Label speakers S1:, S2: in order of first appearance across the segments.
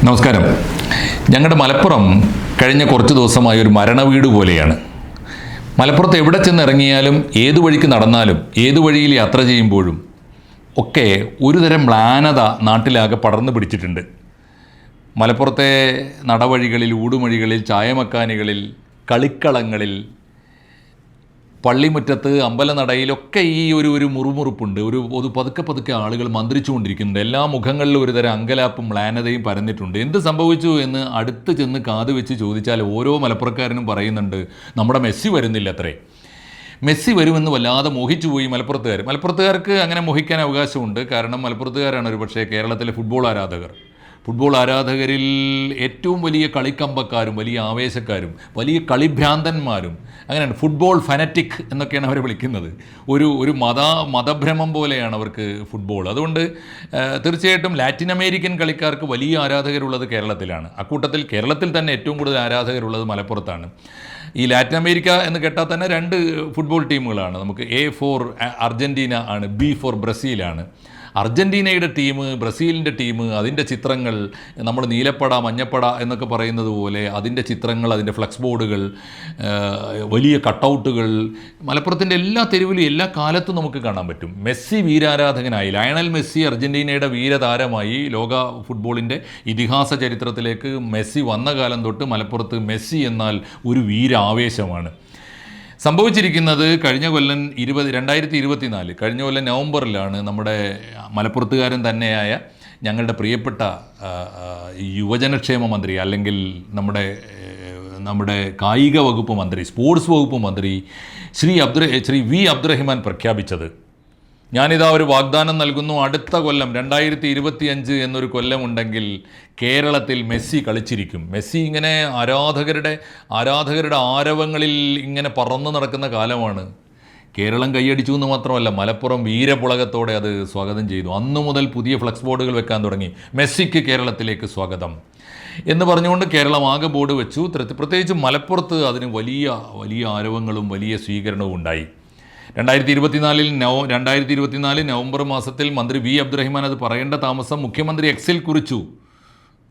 S1: നമസ്കാരം. ഞങ്ങളുടെ മലപ്പുറം കഴിഞ്ഞ കുറച്ച് ദിവസമായി ഒരു മരണവീട് പോലെയാണ്. മലപ്പുറത്ത് എവിടെ ചെന്നിറങ്ങിയാലും ഏതു വഴിക്ക് നടന്നാലും ഏതു വഴിയിൽ യാത്ര ചെയ്യുമ്പോഴും ഒക്കെ ഒരുതരം മ്ലാനത നാട്ടിലാകെ പടർന്നു പിടിച്ചിട്ടുണ്ട്. മലപ്പുറത്തെ നടവഴികളിൽ, ഊടുമഴികളിൽ, ചായമക്കാനികളിൽ, കളിക്കളങ്ങളിൽ, പള്ളിമുറ്റത്ത്, അമ്പലനടയിലൊക്കെ ഈ ഒരു മുറുമുറുപ്പുണ്ട്. ഒരു പതുക്കെ ആളുകൾ മന്ത്രിച്ചുകൊണ്ടിരിക്കുന്നുണ്ട്. എല്ലാ മുഖങ്ങളിലും ഒരുതരം അങ്കലാപ്പും മ്ലാനതയും പരന്നിട്ടുണ്ട്. എന്ത് സംഭവിച്ചു എന്ന് അടുത്ത് ചെന്ന് കാത് വെച്ച് ചോദിച്ചാൽ ഓരോ മലപ്പുറക്കാരനും പറയുന്നുണ്ട്, നമ്മുടെ മെസ്സി വരുന്നില്ല അത്രേ. മെസ്സി വരുമെന്ന് വല്ലാതെ മോഹിച്ചു പോയി മലപ്പുറത്തുകാർക്ക് അങ്ങനെ മോഹിക്കാൻ അവകാശമുണ്ട്. കാരണം മലപ്പുറത്തുകാരാണ് ഒരു പക്ഷേ കേരളത്തിലെ ഫുട്ബോൾ ആരാധകരിൽ ഏറ്റവും വലിയ കളിക്കമ്പക്കാരും വലിയ ആവേശക്കാരും വലിയ കളിഭ്രാന്തന്മാരും. അങ്ങനെയാണ്, ഫുട്ബോൾ ഫനറ്റിക് എന്നൊക്കെയാണ് അവരെ വിളിക്കുന്നത്. ഒരു മതഭ്രമം പോലെയാണ് അവർക്ക് ഫുട്ബോൾ. അതുകൊണ്ട് തീർച്ചയായിട്ടും ലാറ്റിൻ അമേരിക്കൻ കളിക്കാർക്ക് വലിയ ആരാധകരുള്ളത് കേരളത്തിലാണ്. അക്കൂട്ടത്തിൽ കേരളത്തിൽ തന്നെ ഏറ്റവും കൂടുതൽ ആരാധകരുള്ളത് മലപ്പുറത്താണ്. ഈ ലാറ്റിൻ അമേരിക്ക എന്ന് കേട്ടാൽ തന്നെ രണ്ട് ഫുട്ബോൾ ടീമുകളാണ്. നമുക്ക് A ഫോർ അർജൻറ്റീന ആണ്, B ഫോർ ബ്രസീലാണ്. അർജൻറ്റീനയുടെ ടീം, ബ്രസീലിൻ്റെ ടീം, അതിൻ്റെ ചിത്രങ്ങൾ, നമ്മൾ നീലപ്പട മഞ്ഞപ്പട എന്നൊക്കെ പറയുന്നത് പോലെ അതിൻ്റെ ചിത്രങ്ങൾ, അതിൻ്റെ ഫ്ലക്സ് ബോർഡുകൾ, വലിയ കട്ടൗട്ടുകൾ മലപ്പുറത്തിൻ്റെ എല്ലാ തെരുവിലും എല്ലാ കാലത്തും നമുക്ക് കാണാൻ പറ്റും. മെസ്സി വീരാരാധകനായി, ലയണൽ മെസ്സി അർജൻറ്റീനയുടെ വീരതാരമായി ലോക ഫുട്ബോളിൻ്റെ ഇതിഹാസ ചരിത്രത്തിലേക്ക് മെസ്സി വന്ന കാലം തൊട്ട് മലപ്പുറത്ത് മെസ്സി എന്നാൽ ഒരു വീരാവേശമാണ്. സംഭവിച്ചിരിക്കുന്നത് കഴിഞ്ഞ കൊല്ലം 2024 കഴിഞ്ഞ കൊല്ലം നവംബറിലാണ് നമ്മുടെ മലപ്പുറത്തുകാരൻ തന്നെയായ ഞങ്ങളുടെ പ്രിയപ്പെട്ട യുവജനക്ഷേമ മന്ത്രി, അല്ലെങ്കിൽ നമ്മുടെ കായിക വകുപ്പ് മന്ത്രി, സ്പോർട്സ് വകുപ്പ് മന്ത്രി ശ്രീ വി അബ്ദുറഹിമാൻ പ്രഖ്യാപിച്ചത്. ഞാനിതാ ഒരു വാഗ്ദാനം നൽകുന്നു, അടുത്ത കൊല്ലം 2025 എന്നൊരു കൊല്ലമുണ്ടെങ്കിൽ കേരളത്തിൽ മെസ്സി കളിച്ചിരിക്കും. മെസ്സി ഇങ്ങനെ ആരാധകരുടെ ആരവങ്ങളിൽ ഇങ്ങനെ പറന്നു നടക്കുന്ന കാലമാണ്. കേരളം കൈയടിച്ചു എന്ന് മാത്രമല്ല, മലപ്പുറം വീരപുളകത്തോടെ അത് സ്വാഗതം ചെയ്തു. അന്നു മുതൽ പുതിയ ഫ്ലക്സ് ബോർഡുകൾ വെക്കാൻ തുടങ്ങി, മെസ്സിക്ക് കേരളത്തിലേക്ക് സ്വാഗതം എന്ന് പറഞ്ഞുകൊണ്ട് കേരളം ആകെ ബോർഡ് വെച്ചു. പ്രത്യേകിച്ച് മലപ്പുറത്ത് അതിന് വലിയ ആരവങ്ങളും വലിയ സ്വീകരണവും ഉണ്ടായി. 2024 നവംബർ മാസത്തിൽ മന്ത്രി വി അബ്ദുറഹിമാൻ അത് പറയേണ്ട താമസം മുഖ്യമന്ത്രി എക്സിൽ കുറിച്ചു.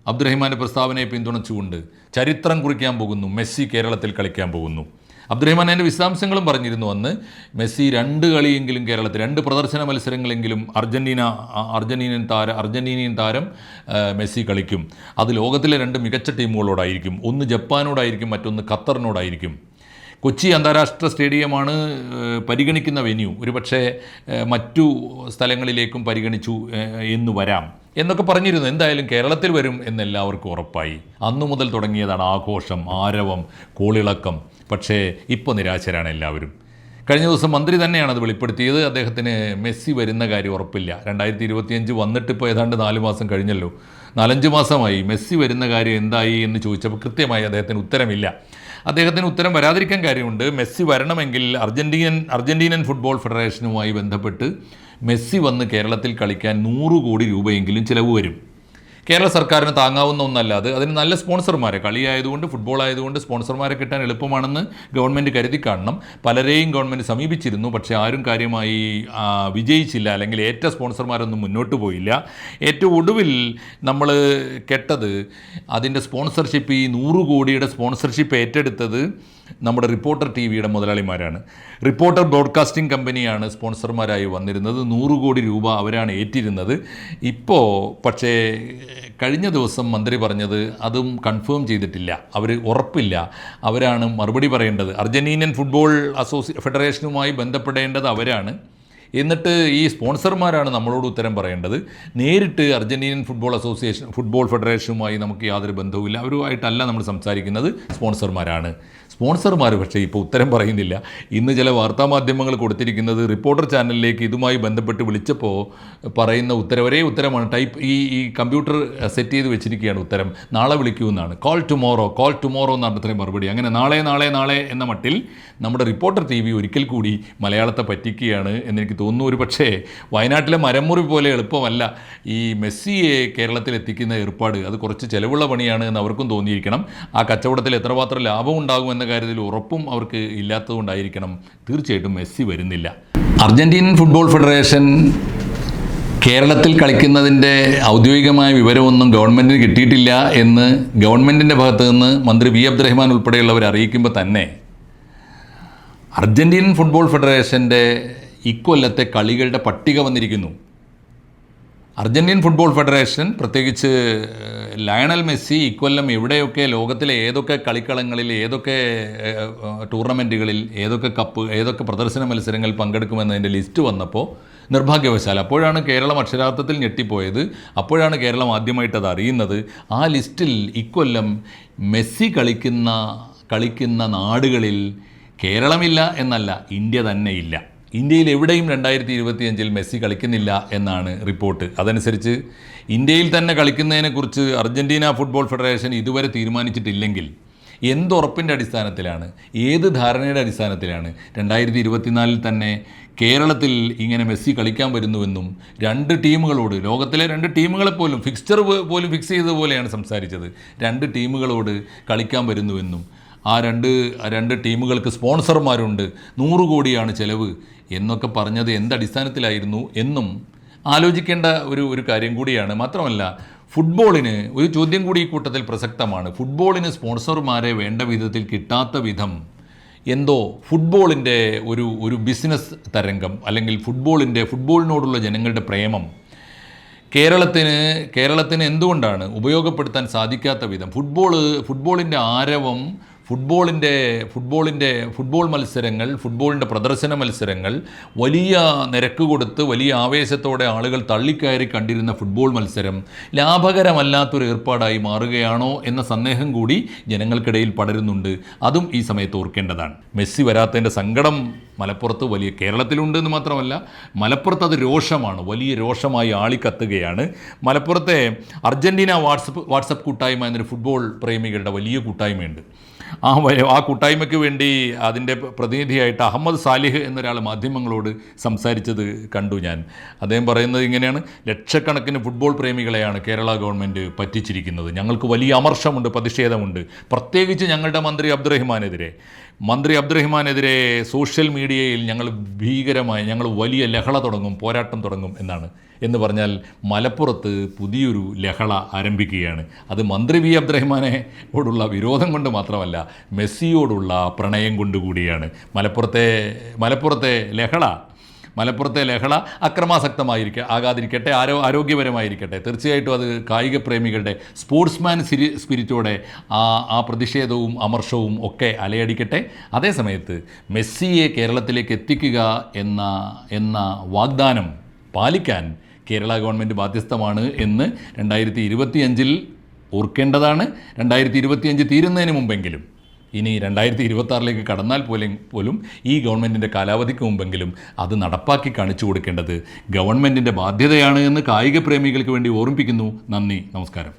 S1: അബ്ദുറഹിമാൻ്റെ പ്രസ്താവനയെ പിന്തുണച്ചുകൊണ്ട് ചരിത്രം കുറിക്കാൻ പോകുന്നു, മെസ്സി കേരളത്തിൽ കളിക്കാൻ പോകുന്നു. അബ്ദുറഹിമാൻ അതിൻ്റെ വിശദാംശങ്ങളും പറഞ്ഞിരുന്നു. അന്ന് മെസ്സി 2 കളിയെങ്കിലും കേരളത്തിൽ, 2 പ്രദർശന മത്സരങ്ങളെങ്കിലും അർജന്റീനിയൻ താരം മെസ്സി കളിക്കും. അത് ലോകത്തിലെ 2 മികച്ച ടീമുകളോടായിരിക്കും. ഒന്ന് ജപ്പാനോടായിരിക്കും, മറ്റൊന്ന് ഖത്തറിനോടായിരിക്കും. കൊച്ചി അന്താരാഷ്ട്ര സ്റ്റേഡിയമാണ് പരിഗണിക്കുന്ന വെന്യൂ. ഒരുപക്ഷെ മറ്റു സ്ഥലങ്ങളിലേക്കും പരിഗണിച്ചു എന്ന് വരാം എന്നൊക്കെ പറഞ്ഞിരുന്നു. എന്തായാലും കേരളത്തിൽ വരും എന്നെല്ലാവർക്കും ഉറപ്പായി. അന്നു മുതൽ തുടങ്ങിയതാണ് ആഘോഷം, ആരവം, കോളിളക്കം. പക്ഷേ ഇപ്പോൾ നിരാശരാണ് എല്ലാവരും. കഴിഞ്ഞ ദിവസം മന്ത്രി തന്നെയാണ് അത് വെളിപ്പെടുത്തിയത്. അദ്ദേഹത്തിന് മെസ്സി വരുന്ന കാര്യം ഉറപ്പില്ല. 2025 വന്നിട്ട് ഇപ്പോൾ ഏതാണ്ട് 4 മാസം കഴിഞ്ഞല്ലോ, 4-5 മാസമായി. മെസ്സി വരുന്ന കാര്യം എന്തായി എന്ന് ചോദിച്ചപ്പോൾ കൃത്യമായി അദ്ദേഹത്തിന് ഉത്തരമില്ല. അദ്ദേഹത്തിന് ഉത്തരം വരാതിരിക്കാൻ കാര്യമുണ്ട്. മെസ്സി വരണമെങ്കിൽ അർജന്റീനൻ ഫുട്ബോൾ ഫെഡറേഷനുമായി ബന്ധപ്പെട്ട് മെസ്സി വന്ന് കേരളത്തിൽ കളിക്കാൻ 100 കോടി രൂപയെങ്കിലും ചിലവ് വരും. കേരള സർക്കാരിന് താങ്ങാവുന്ന ഒന്നല്ലാതെ അതിന് നല്ല സ്പോൺസർമാരെ, കളിയായതുകൊണ്ട്, ഫുട്ബോൾ ആയതുകൊണ്ട് സ്പോൺസർമാരെ കിട്ടാൻ എളുപ്പമാണെന്ന് ഗവൺമെൻറ് കരുതി കാണണം. പലരെയും ഗവൺമെൻറ് സമീപിച്ചിരുന്നു, പക്ഷേ ആരും കാര്യമായി വിജയിച്ചില്ല, അല്ലെങ്കിൽ ഏറ്റ സ്പോൺസർമാരൊന്നും മുന്നോട്ട് പോയില്ല. ഏറ്റവും ഒടുവിൽ നമ്മൾ കേട്ടത് അതിൻ്റെ സ്പോൺസർഷിപ്പ്, ഈ 100 കോടിയുടെ സ്പോൺസർഷിപ്പ് ഏറ്റെടുത്തത് നമ്മുടെ റിപ്പോർട്ടർ TV-യുടെ മുതലാളിമാരാണ്. റിപ്പോർട്ടർ ബ്രോഡ്കാസ്റ്റിംഗ് കമ്പനിയാണ് സ്പോൺസർമാരായി വന്നിരുന്നത്. 100 കോടി രൂപ അവരാണ് ഏറ്റിരുന്നത്. ഇപ്പോൾ പക്ഷേ കഴിഞ്ഞ ദിവസം മന്ത്രി പറഞ്ഞത് അതും കൺഫേം ചെയ്തിട്ടില്ല, ഉറപ്പില്ല. അവരാണ് മറുപടി പറയേണ്ടത്. അർജന്റീനിയൻ ഫുട്ബോൾ ഫെഡറേഷനുമായി ബന്ധപ്പെടേണ്ടത് അവരാണ്. എന്നിട്ട് ഈ സ്പോൺസർമാരാണ് നമ്മളോട് ഉത്തരം പറയേണ്ടത്. നേരിട്ട് അർജന്റീനിയൻ ഫുട്ബോൾ ഫെഡറേഷനുമായി നമുക്ക് യാതൊരു ബന്ധവുമില്ല. അവരുമായിട്ടല്ല നമ്മൾ സംസാരിക്കുന്നത്, സ്പോൺസർമാർ പക്ഷേ ഇപ്പോൾ ഉത്തരം പറയുന്നില്ല. ഇന്ന് ചില വാർത്താമാധ്യമങ്ങൾ കൊടുത്തിരിക്കുന്നത് റിപ്പോർട്ടർ ചാനലിലേക്ക് ഇതുമായി ബന്ധപ്പെട്ട് വിളിച്ചപ്പോൾ പറയുന്ന ഒരേ ഉത്തരമാണ്. ഈ കമ്പ്യൂട്ടർ സെറ്റ് ചെയ്ത് വെച്ചിരിക്കുകയാണ് ഉത്തരം. നാളെ വിളിക്കൂ എന്നാണ്. കോൾ ടുമോറോ എന്നാണ് അത്രയും മറുപടി. അങ്ങനെ നാളെ എന്ന മട്ടിൽ നമ്മുടെ റിപ്പോർട്ടർ TV ഒരിക്കൽ കൂടി മലയാളത്തെ പറ്റിക്കുകയാണ് എന്നെനിക്ക് തോന്നുന്നു. ഒരു പക്ഷേ വയനാട്ടിലെ മരമുറി പോലെ എളുപ്പമല്ല ഈ മെസ്സിയെ കേരളത്തിൽ എത്തിക്കുന്ന ഏർപ്പാട്. അത് കുറച്ച് ചിലവുള്ള പണിയാണ് എന്ന് അവർക്കും തോന്നിയിരിക്കണം. ആ കച്ചവടത്തിൽ എത്രമാത്രം ലാഭം ഉണ്ടാകുമെന്ന കാര്യത്തിൽ ഉറപ്പും അവർക്ക് ഇല്ലാത്തതുകൊണ്ടായിരിക്കണം തീർച്ചയായിട്ടും മെസ്സി വരുന്നില്ല. അർജന്റീനൻ ഫുട്ബോൾ ഫെഡറേഷൻ കേരളത്തിൽ കളിക്കുന്നതിൻ്റെ ഔദ്യോഗികമായ വിവരമൊന്നും ഗവൺമെൻറ്റിന് കിട്ടിയിട്ടില്ല എന്ന് ഗവൺമെൻറ്റിൻ്റെ ഭാഗത്തു നിന്ന് മന്ത്രി വി അബ്ദുറഹ്മാൻ ഉൾപ്പെടെയുള്ളവർ അറിയിക്കുമ്പോൾ തന്നെ അർജന്റീനൻ ഫുട്ബോൾ ഫെഡറേഷൻ്റെ ഇക്കൊല്ലത്തെ കളികളുടെ പട്ടിക വന്നിരിക്കുന്നു. അർജന്റീൻ ഫുട്ബോൾ ഫെഡറേഷൻ, പ്രത്യേകിച്ച് ലയണൽ മെസ്സി ഇക്കൊല്ലം എവിടെയൊക്കെ ലോകത്തിലെ ഏതൊക്കെ കളിക്കളങ്ങളിൽ, ഏതൊക്കെ ടൂർണമെൻറ്റുകളിൽ, ഏതൊക്കെ കപ്പ്, ഏതൊക്കെ പ്രദർശന മത്സരങ്ങൾ പങ്കെടുക്കുമെന്നതിൻ്റെ ലിസ്റ്റ് വന്നപ്പോൾ നിർഭാഗ്യവശാൽ അപ്പോഴാണ് കേരളം അക്ഷരാർത്ഥത്തിൽ ഞെട്ടിപ്പോയത്. അപ്പോഴാണ് കേരളം ആദ്യമായിട്ടത് അറിയുന്നത്. ആ ലിസ്റ്റിൽ ഇക്കൊല്ലം മെസ്സി കളിക്കുന്ന നാടുകളിൽ കേരളമില്ല എന്നല്ല, ഇന്ത്യ തന്നെ ഇല്ല. ഇന്ത്യയിൽ എവിടെയും 2025 മെസ്സി കളിക്കുന്നില്ല എന്നാണ് റിപ്പോർട്ട്. അതനുസരിച്ച് ഇന്ത്യയിൽ തന്നെ കളിക്കുന്നതിനെക്കുറിച്ച് അർജന്റീന ഫുട്ബോൾ ഫെഡറേഷൻ ഇതുവരെ തീരുമാനിച്ചിട്ടില്ലെങ്കിൽ എന്തുറപ്പിൻ്റെ അടിസ്ഥാനത്തിലാണ്, ഏത് ധാരണയുടെ അടിസ്ഥാനത്തിലാണ് 2024 തന്നെ കേരളത്തിൽ ഇങ്ങനെ മെസ്സി കളിക്കാൻ വരുന്നുവെന്നും രണ്ട് ടീമുകളോട്, ലോകത്തിലെ രണ്ട് ടീമുകളെപ്പോലും ഫിക്സ്ചർ പോലും ഫിക്സ് ചെയ്തതുപോലെയാണ് സംസാരിച്ചത്, രണ്ട് ടീമുകളോട് കളിക്കാൻ വരുന്നുവെന്നും ആ രണ്ട് ടീമുകൾക്ക് സ്പോൺസർമാരുണ്ട്, 100 കോടിയാണ് ചെലവ് എന്നൊക്കെ പറഞ്ഞത് എന്തടിസ്ഥാനത്തിലായിരുന്നു എന്നും ആലോചിക്കേണ്ട ഒരു കാര്യം കൂടിയാണ്. മാത്രമല്ല, ഫുട്ബോളിന് ഒരു ചോദ്യം കൂടി ഈ കൂട്ടത്തിൽ പ്രസക്തമാണ്. ഫുട്ബോളിന് സ്പോൺസർമാരെ വേണ്ട വിധത്തിൽ കിട്ടാത്ത വിധം എന്തോ ഫുട്ബോളിൻ്റെ ഒരു ബിസിനസ് തരംഗം, അല്ലെങ്കിൽ ഫുട്ബോളിനോടുള്ള ജനങ്ങളുടെ പ്രേമം കേരളത്തിന് എന്തുകൊണ്ടാണ് ഉപയോഗപ്പെടുത്താൻ സാധിക്കാത്ത വിധം ഫുട്ബോളിൻ്റെ ആരവം, ഫുട്ബോൾ മത്സരങ്ങൾ, ഫുട്ബോളിൻ്റെ പ്രദർശന മത്സരങ്ങൾ, വലിയ നിരക്ക് കൊടുത്ത് വലിയ ആവേശത്തോടെ ആളുകൾ തള്ളിക്കയറി കണ്ടിരുന്ന ഫുട്ബോൾ മത്സരം ലാഭകരമല്ലാത്തൊരു ഏർപ്പാടായി മാറുകയാണോ എന്ന സന്ദേഹം കൂടി ജനങ്ങൾക്കിടയിൽ പടരുന്നുണ്ട്. അതും ഈ സമയത്ത് ഓർക്കേണ്ടതാണ്. മെസ്സി വരാത്തതിൻ്റെ സങ്കടം മലപ്പുറത്ത് കേരളത്തിലുണ്ട് എന്ന് മാത്രമല്ല, മലപ്പുറത്ത് അത് രോഷമാണ്, വലിയ രോഷമായി ആളിക്കത്തുകയാണ്. മലപ്പുറത്തെ അർജന്റീന വാട്സപ്പ് കൂട്ടായ്മ എന്നൊരു ഫുട്ബോൾ പ്രേമികളുടെ വലിയ കൂട്ടായ്മയുണ്ട്. ആ കൂട്ടായ്മയ്ക്ക് വേണ്ടി അതിൻ്റെ പ്രതിനിധിയായിട്ട് അഹമ്മദ് സാലിഹ് എന്നൊരാൾ മാധ്യമങ്ങളോട് സംസാരിച്ചത് കണ്ടു ഞാൻ. അദ്ദേഹം പറയുന്നത് ഇങ്ങനെയാണ്: ലക്ഷക്കണക്കിന് ഫുട്ബോൾ പ്രേമികളെയാണ് കേരള ഗവൺമെൻറ് പറ്റിച്ചിരിക്കുന്നത്. ഞങ്ങൾക്ക് വലിയ അമർഷമുണ്ട്, പ്രതിഷേധമുണ്ട്. പ്രത്യേകിച്ച് ഞങ്ങളുടെ മന്ത്രി അബ്ദുറഹിമാനെതിരെ സോഷ്യൽ മീഡിയയിൽ ഞങ്ങൾ വലിയ ലഹള തുടങ്ങും, പോരാട്ടം തുടങ്ങും എന്ന് പറഞ്ഞാൽ മലപ്പുറത്ത് പുതിയൊരു ലഹള ആരംഭിക്കുകയാണ്. അത് മന്ത്രി വി അബ്ദുറഹിമാനോടുള്ള വിരോധം കൊണ്ട് മാത്രമല്ല, മെസ്സിയോടുള്ള പ്രണയം കൊണ്ടുകൂടിയാണ്. മലപ്പുറത്തെ ലഹള ആകാതിരിക്കട്ടെ, ആരോഗ്യപരമായിരിക്കട്ടെ. തീർച്ചയായിട്ടും അത് കായിക പ്രേമികളുടെ സ്പോർട്സ്മാൻ സ്പിരിറ്റോടെ ആ പ്രതിഷേധവും അമർഷവും ഒക്കെ അലയടിക്കട്ടെ. അതേസമയത്ത് മെസ്സിയെ കേരളത്തിലേക്ക് എത്തിക്കുക എന്ന വാഗ്ദാനം പാലിക്കാൻ കേരള ഗവൺമെൻറ് ബാധ്യസ്ഥമാണ് എന്ന് 2025 ഓർക്കേണ്ടതാണ്. 2025 തീരുന്നതിന് മുമ്പെങ്കിലും, ഇനി 2026 കടന്നാൽ പോലും ഈ ഗവൺമെൻറ്റിൻ്റെ കാലാവധിക്ക് മുമ്പെങ്കിലും അത് നടപ്പാക്കി കാണിച്ചു കൊടുക്കേണ്ടത് ഗവൺമെൻറ്റിൻ്റെ ബാധ്യതയാണ് എന്ന് കായിക പ്രേമികൾക്ക് വേണ്ടി ഓർമ്മിപ്പിക്കുന്നു. നന്ദി, നമസ്കാരം.